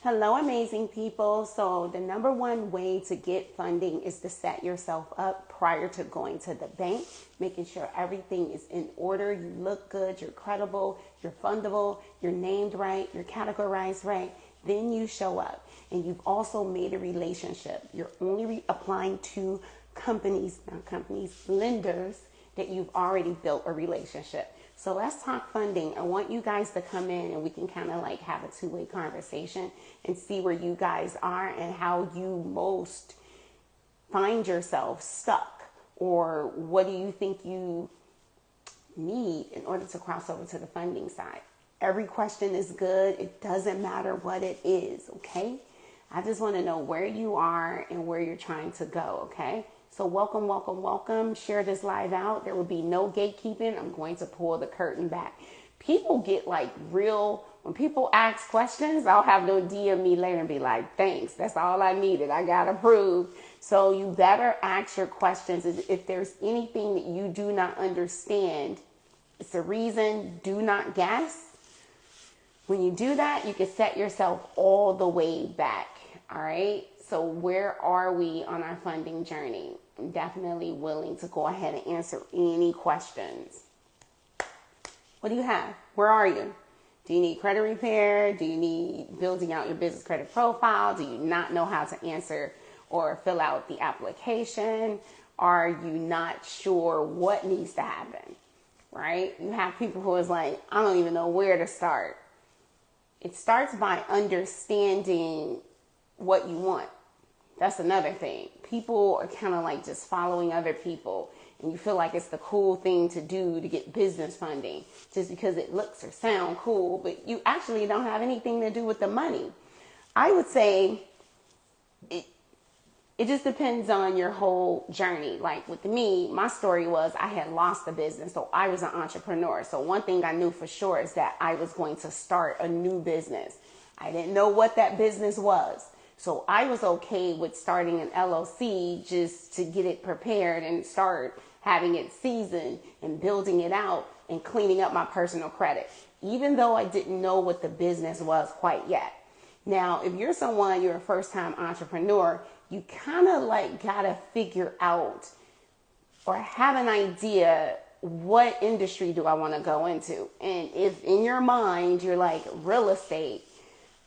Hello, amazing people. So the number one way to get funding is to set yourself up prior to going to the bank, making sure everything is in order. You look good, you're credible, you're fundable, you're named right, you're categorized right. Then you show up and you've also made a relationship. You're only applying to lenders that you've already built a relationship. So let's talk funding. I want you guys to come in and we can kind of like have a two-way conversation and see where you guys are and how you most find yourself stuck, or what do you think you need in order to cross over to the funding side. Every question is good. It doesn't matter what it is, okay? I just want to know where you are and where you're trying to go, okay? So welcome, welcome, welcome. Share this live out. There will be no gatekeeping. I'm going to pull the curtain back. People get like real, when people ask questions, I'll have them DM me later and be like, thanks, that's all I needed. I got approved. So you better ask your questions. If there's anything that you do not understand, it's a reason. Do not guess. When you do that, you can set yourself all the way back. All right. So where are we on our funding journey? I'm definitely willing to go ahead and answer any questions. What do you have? Where are you? Do you need credit repair? Do you need building out your business credit profile? Do you not know how to answer or fill out the application? Are you not sure what needs to happen? Right? You have people who is like, I don't even know where to start. It starts by understanding what you want. That's another thing. People are kind of like just following other people, and you feel like it's the cool thing to do to get business funding just because it looks or sound cool, but you actually don't have anything to do with the money. I would say it just depends on your whole journey. Like with me, my story was I had lost the business, so I was an entrepreneur. So one thing I knew for sure is that I was going to start a new business. I didn't know what that business was. So I was okay with starting an LLC just to get it prepared and start having it seasoned and building it out and cleaning up my personal credit, even though I didn't know what the business was quite yet. Now, if you're a first-time entrepreneur, you kind of like gotta figure out or have an idea, what industry do I want to go into? And if in your mind you're like real estate,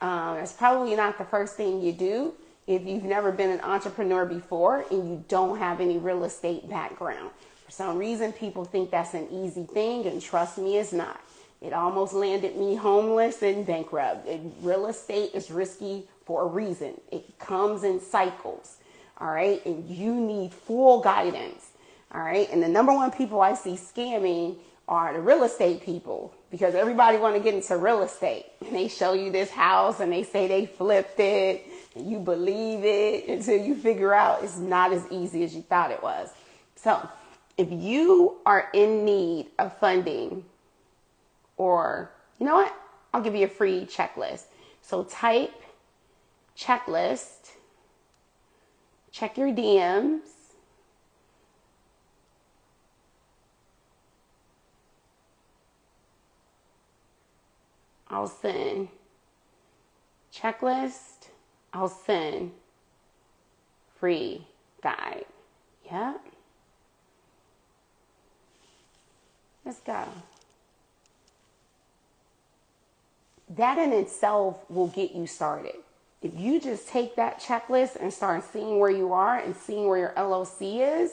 it's probably not the first thing you do if you've never been an entrepreneur before and you don't have any real estate background. For some reason, people think that's an easy thing, and trust me, it's not. It almost landed me homeless and bankrupt. Real estate is risky for a reason. It comes in cycles, all right? And you need full guidance, all right? And the number one people I see scamming are the real estate people, because everybody want to get into real estate. And they show you this house and they say they flipped it, and you believe it until you figure out it's not as easy as you thought it was. So if you are in need of funding, or you know what, I'll give you a free checklist. So type checklist, check your DMs. I'll send checklist. I'll send free guide. Yep. Let's go. That in itself will get you started. If you just take that checklist and start seeing where you are and seeing where your LLC is,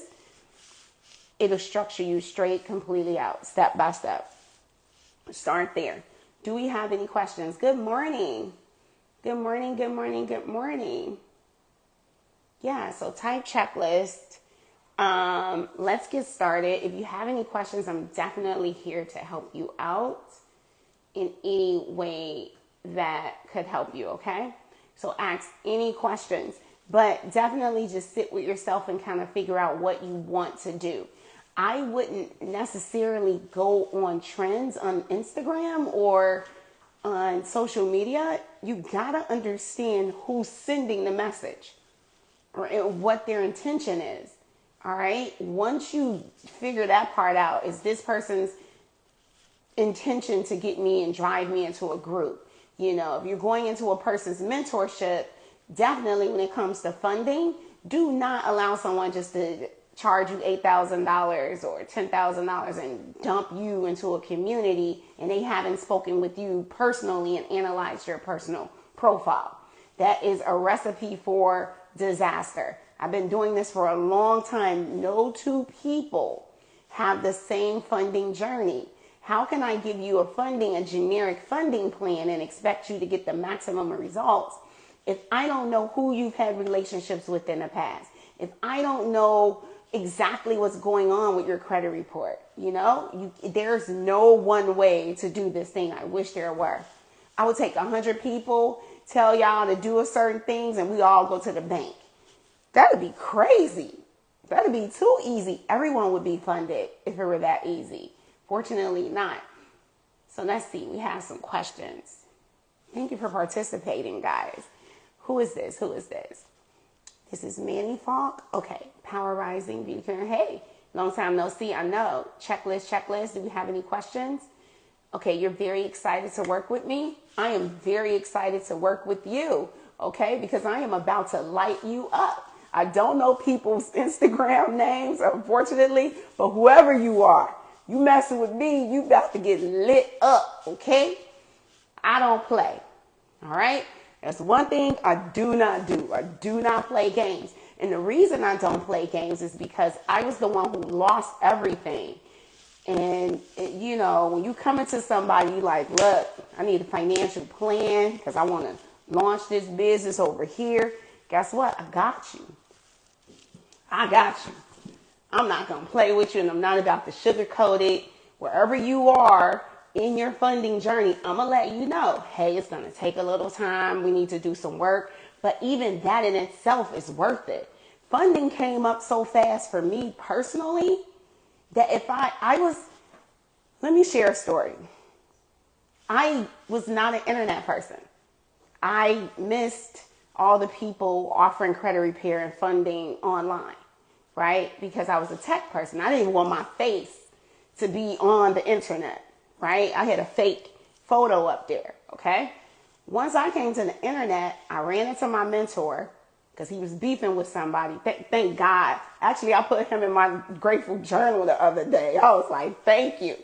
it'll structure you straight completely out, step by step. Start there. Do we have any questions? Good morning. Good morning, good morning, good morning. Yeah, so type checklist. Let's get started. If you have any questions, I'm definitely here to help you out in any way that could help you, okay? So ask any questions, but definitely just sit with yourself and kind of figure out what you want to do. I wouldn't necessarily go on trends on Instagram or on social media. You gotta understand who's sending the message or what their intention is. All right. Once you figure that part out, is this person's intention to get me and drive me into a group? You know, if you're going into a person's mentorship, definitely when it comes to funding, do not allow someone just to charge you $8,000 or $10,000 and dump you into a community and they haven't spoken with you personally and analyzed your personal profile. That is a recipe for disaster. I've been doing this for a long time. No two people have the same funding journey. How can I give you a generic funding plan and expect you to get the maximum results if I don't know who you've had relationships with in the past? If I don't know exactly what's going on with your credit report, there's no one way to do this thing. I wish there were. I would take 100 people, tell y'all to do a certain things, and we all go to the bank. That would be crazy. That would be too easy. Everyone would be funded if it were that easy. Fortunately not. So let's see. We have some questions. Thank you for participating, guys. Who is this? This is Manny Falk. Okay. Power Rising Beauty Care. Hey, long time no see. I know. Checklist. Do we have any questions? Okay. You're very excited to work with me. I am very excited to work with you. Okay. Because I am about to light you up. I don't know people's Instagram names, unfortunately, but whoever you are, you messing with me, you got to get lit up, okay? I don't play, all right? That's one thing I do not do. I do not play games. And the reason I don't play games is because I was the one who lost everything. And, when you come into somebody like, look, I need a financial plan because I want to launch this business over here. Guess what? I got you. I'm not going to play with you, and I'm not about to sugarcoat it. Wherever you are in your funding journey, I'm going to let you know, hey, it's going to take a little time. We need to do some work. But even that in itself is worth it. Funding came up so fast for me personally that if let me share a story. I was not an internet person. I missed all the people offering credit repair and funding online, right? Because I was a tech person. I didn't even want my face to be on the internet, right? I had a fake photo up there, okay? Once I came to the internet, I ran into my mentor because he was beefing with somebody. Thank God. Actually, I put him in my grateful journal the other day. I was like, thank you.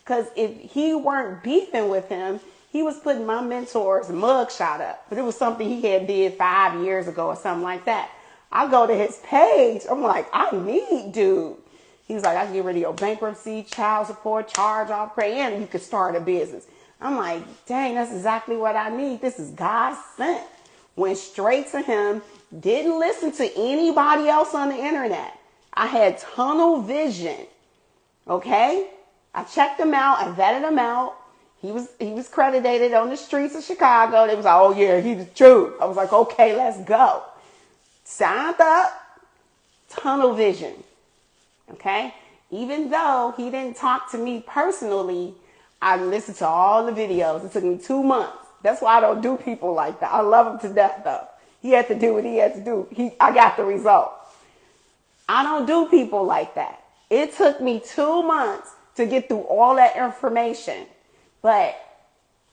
Because if he weren't beefing with him, he was putting my mentor's mugshot up, but it was something he had did 5 years ago or something like that. I go to his page. I'm like, I need dude. He was like, I can get rid of your bankruptcy, child support, charge off, pray, and you could start a business. I'm like, dang, that's exactly what I need. This is God sent. Went straight to him. Didn't listen to anybody else on the internet. I had tunnel vision. Okay. I checked him out. I vetted him out. He was credited on the streets of Chicago. They was like, oh yeah, he's the truth. I was like, okay, let's go. Signed up, tunnel vision. Okay? Even though he didn't talk to me personally, I listened to all the videos. It took me 2 months. That's why I don't do people like that. I love him to death though. He had to do what he had to do. I got the result. I don't do people like that. It took me 2 months to get through all that information. But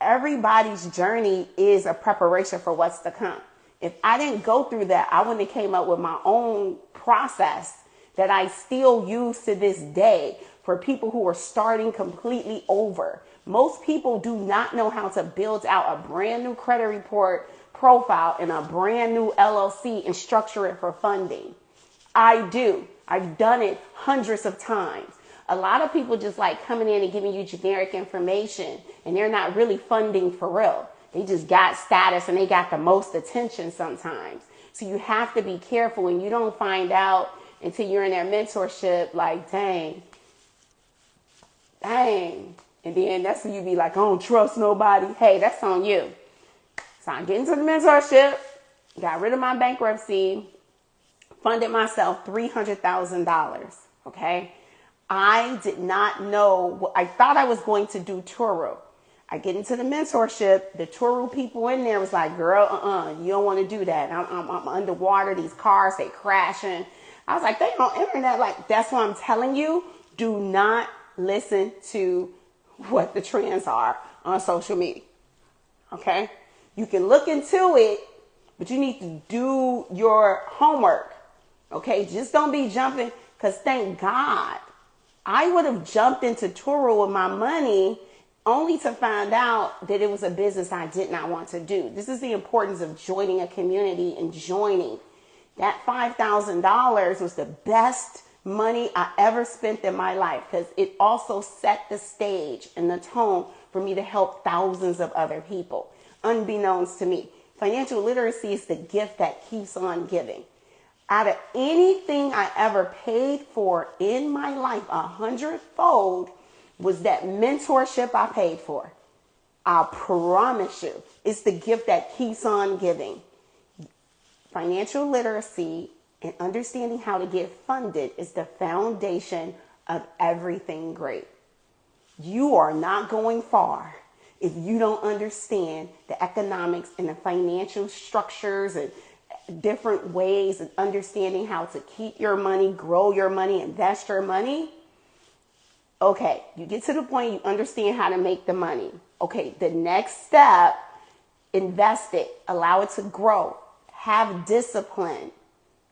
everybody's journey is a preparation for what's to come. If I didn't go through that, I wouldn't have came up with my own process that I still use to this day for people who are starting completely over. Most people do not know how to build out a brand new credit report profile and a brand new LLC and structure it for funding. I do. I've done it hundreds of times. A lot of people just like coming in and giving you generic information, and they're not really funding for real. They just got status and they got the most attention sometimes. So you have to be careful, and you don't find out until you're in their mentorship like, dang. And then that's when you be like, I don't trust nobody. Hey, that's on you. So I get into the mentorship, got rid of my bankruptcy, funded myself $300,000. Okay. I did not know. I thought I was going to do Turo. I get into the mentorship. The Turo people in there was like, girl, you don't want to do that. I'm underwater. These cars, they crashing. I was like, they on internet. Like, that's what I'm telling you. Do not listen to what the trends are on social media. Okay. You can look into it, but you need to do your homework. Okay, just don't be jumping, because thank God I would have jumped into Turo with my money only to find out that it was a business I did not want to do. This is the importance of joining a community and joining. That $5,000 was the best money I ever spent in my life, because it also set the stage and the tone for me to help thousands of other people, unbeknownst to me. Financial literacy is the gift that keeps on giving. Out of anything I ever paid for in my life, 100-fold was that mentorship I paid for. I promise you, it's the gift that keeps on giving. Financial literacy and understanding how to get funded is the foundation of everything great. You are not going far if you don't understand the economics and the financial structures and different ways of understanding how to keep your money, grow your money, invest your money. Okay, you get to the point you understand how to make the money. Okay, the next step, invest it, allow it to grow, have discipline.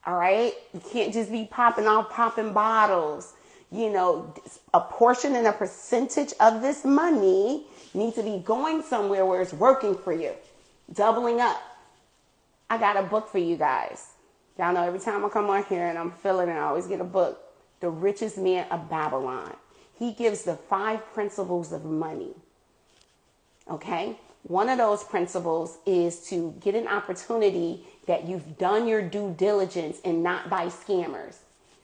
All right, you can't just be popping bottles. You know, a portion and a percentage of this money needs to be going somewhere where it's working for you, doubling up. I got a book for you guys. Y'all know every time I come on here and I'm feeling it, I always get a book. The Richest Man of Babylon. He gives the 5 principles of money. Okay? One of those principles is to get an opportunity that you've done your due diligence and not by scammers.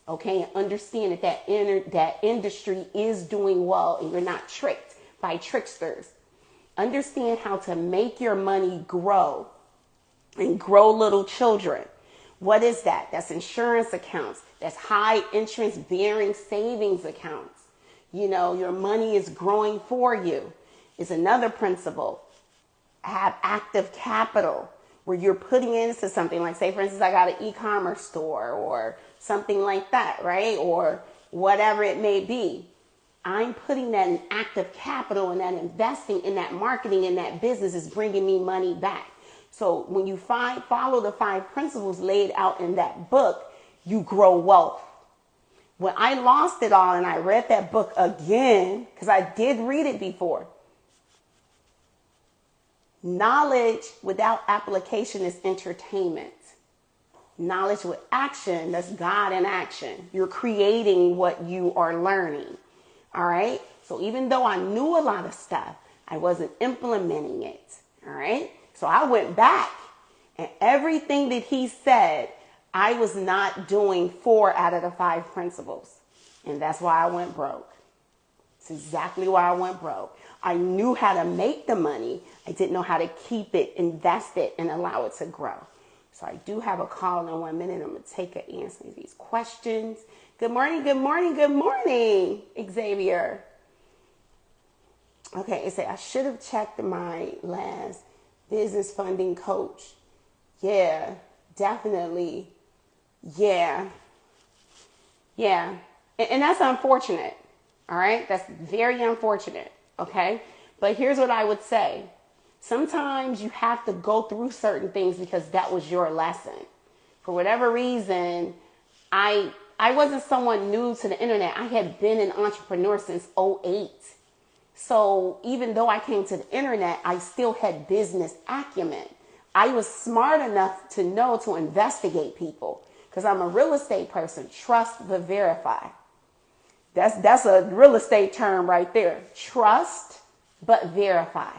Okay? And understand that that industry is doing well and you're not tricked by tricksters. Understand how to make your money grow and grow little children. What is that? That's insurance accounts. That's high interest bearing savings accounts. You know, your money is growing for you. Is another principle. Have active capital where you're putting into something like, say, for instance, I got an e-commerce store or something like that, right? Or whatever it may be. I'm putting that in active capital, and that investing in that marketing in that business is bringing me money back. So when you follow the 5 principles laid out in that book, you grow wealth. When I lost it all and I read that book again, because I did read it before, knowledge without application is entertainment. Knowledge with action, that's God in action. You're creating what you are learning. All right? So even though I knew a lot of stuff, I wasn't implementing it. All right? So I went back, and everything that he said, I was not doing 4 out of the 5 principles. And that's why I went broke. It's exactly why I went broke. I knew how to make the money. I didn't know how to keep it, invest it, and allow it to grow. So I do have a call in 1 minute. I'm going to take and answer these questions. Good morning, good morning, good morning, Xavier. Okay, it said, I should have checked my last business funding coach. Yeah, definitely. Yeah. And that's unfortunate. All right. That's very unfortunate. Okay. But here's what I would say. Sometimes you have to go through certain things because that was your lesson. For whatever reason, I wasn't someone new to the internet. I had been an entrepreneur since '08. So even though I came to the internet, I still had business acumen. I was smart enough to know to investigate people because I'm a real estate person. Trust but verify. That's a real estate term right there. Trust but verify.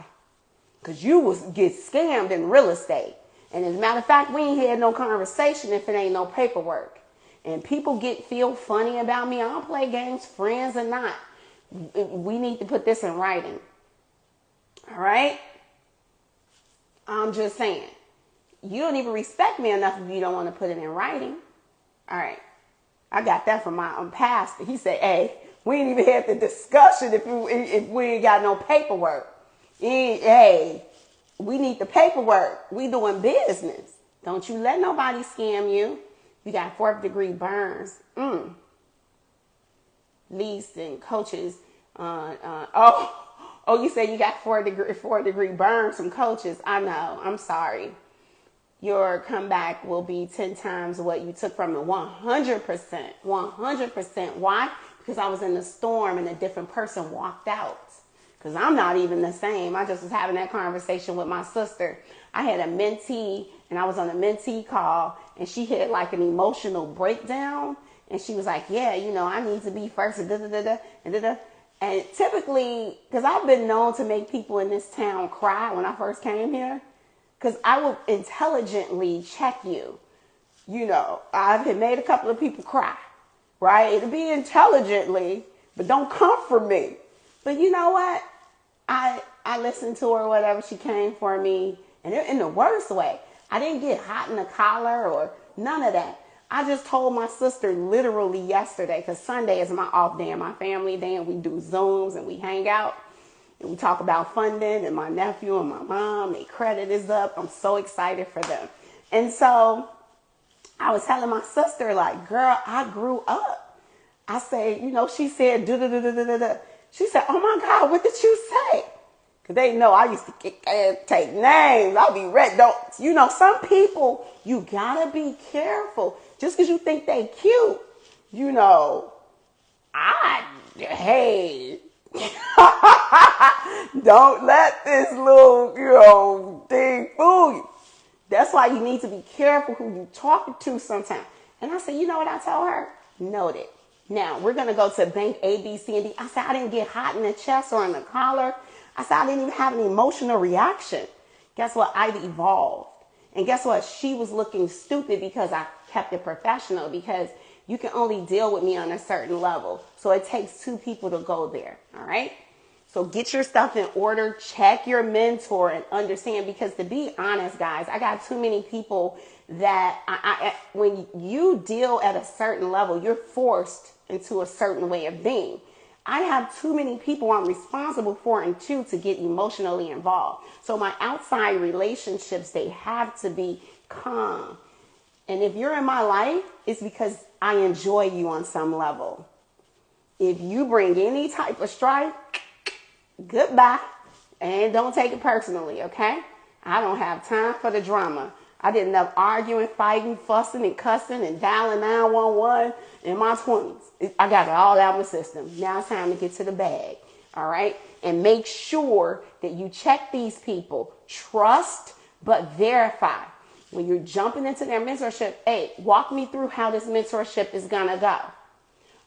Because you will get scammed in real estate. And as a matter of fact, we ain't had no conversation if it ain't no paperwork. And people feel funny about me. I don't play games, friends or not. We need to put this in writing. All right? I'm just saying. You don't even respect me enough if you don't want to put it in writing. All right. I got that from my pastor. He said, hey, we ain't even had the discussion if we ain't got no paperwork. Hey, we need the paperwork. We doing business. Don't you let nobody scam you. You got 4th degree burns. Leads and coaches. Oh, you said you got four-degree burns from coaches. I know. I'm sorry. Your comeback will be 10 times what you took from it. 100%. 100%. Why? Because I was in the storm and a different person walked out. Because I'm not even the same. I just was having that conversation with my sister. I had a mentee and I was on a mentee call and she had like an emotional breakdown. And she was like, yeah, you know, I need to be first. And, and typically, because I've been known to make people in this town cry when I first came here. Because I will intelligently check you. You know, I've made a couple of people cry, right? It'll be intelligently, but don't come for me. But you know what? I listened to her, whatever. She came for me. And in the worst way. I didn't get hot in the collar or none of that. I just told my sister literally yesterday, because Sunday is my off day and my family day, and we do Zooms and we hang out. And we talk about funding, and my nephew and my mom, their credit is up. I'm so excited for them. And so I was telling my sister, like, girl, I grew up. I say, you know, she said, da-da-da-da-da-da. She said, oh my God, what did you say? Because they know I used to take names. I'll be red. Don't, you know, some people, you got to be careful. Just because you think they cute, you know, hey, don't let this little, you know, thing fool you. That's why you need to be careful who you talking to sometimes. And I said, you know what I told her? Noted. Now, we're going to go to bank A, B, C, and D. I said, I didn't get hot in the chest or in the collar. I said, I didn't even have an emotional reaction. Guess what? I've evolved. And guess what? She was looking stupid because I kept it professional, because you can only deal with me on a certain level. So it takes two people to go there. All right. So get your stuff in order, check your mentor and understand, because to be honest, guys, I got too many people that when you deal at a certain level, you're forced into a certain way of being. I have too many people I'm responsible for and to get emotionally involved. So my outside relationships, they have to be calm. And if you're in my life, it's because I enjoy you on some level. If you bring any type of strife, goodbye. And don't take it personally, okay? I don't have time for the drama. I did enough arguing, fighting, fussing, and cussing, and dialing 911 in my 20s. I got it all out of my system. Now it's time to get to the bag, all right? And make sure that you check these people. Trust, but verify. When you're jumping into their mentorship, hey, walk me through how this mentorship is going to go.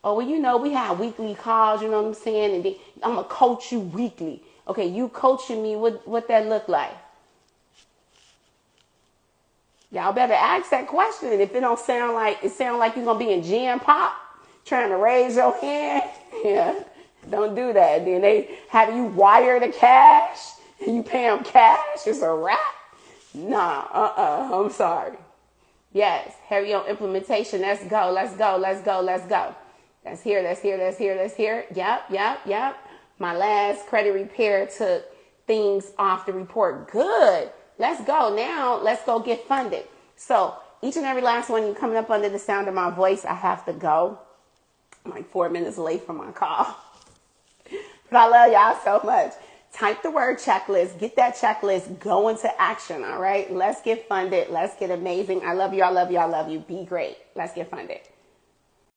Oh, well, you know, we have weekly calls, you know what I'm saying? And then I'm going to coach you weekly. Okay, you coaching me, what that look like? Y'all better ask that question. And if it don't sound like, it sound like you're going to be in Gen Pop trying to raise your hand, yeah, don't do that. Then they have you wire the cash and you pay them cash. It's a wrap. Nah, I'm sorry. Yes, heavy on implementation. Let's go, let's go, let's go, let's go. Let's hear, let's hear, let's hear, let's hear. Yep. My last credit repair took things off the report. Good. Let's go. Now, let's go get funded. So each and every last one, you coming up under the sound of my voice, I have to go. I'm like 4 minutes late for my call. But I love y'all so much. Type the word checklist. Get that checklist. Go into action, all right? Let's get funded. Let's get amazing. I love you. I love you. I love you. Be great. Let's get funded.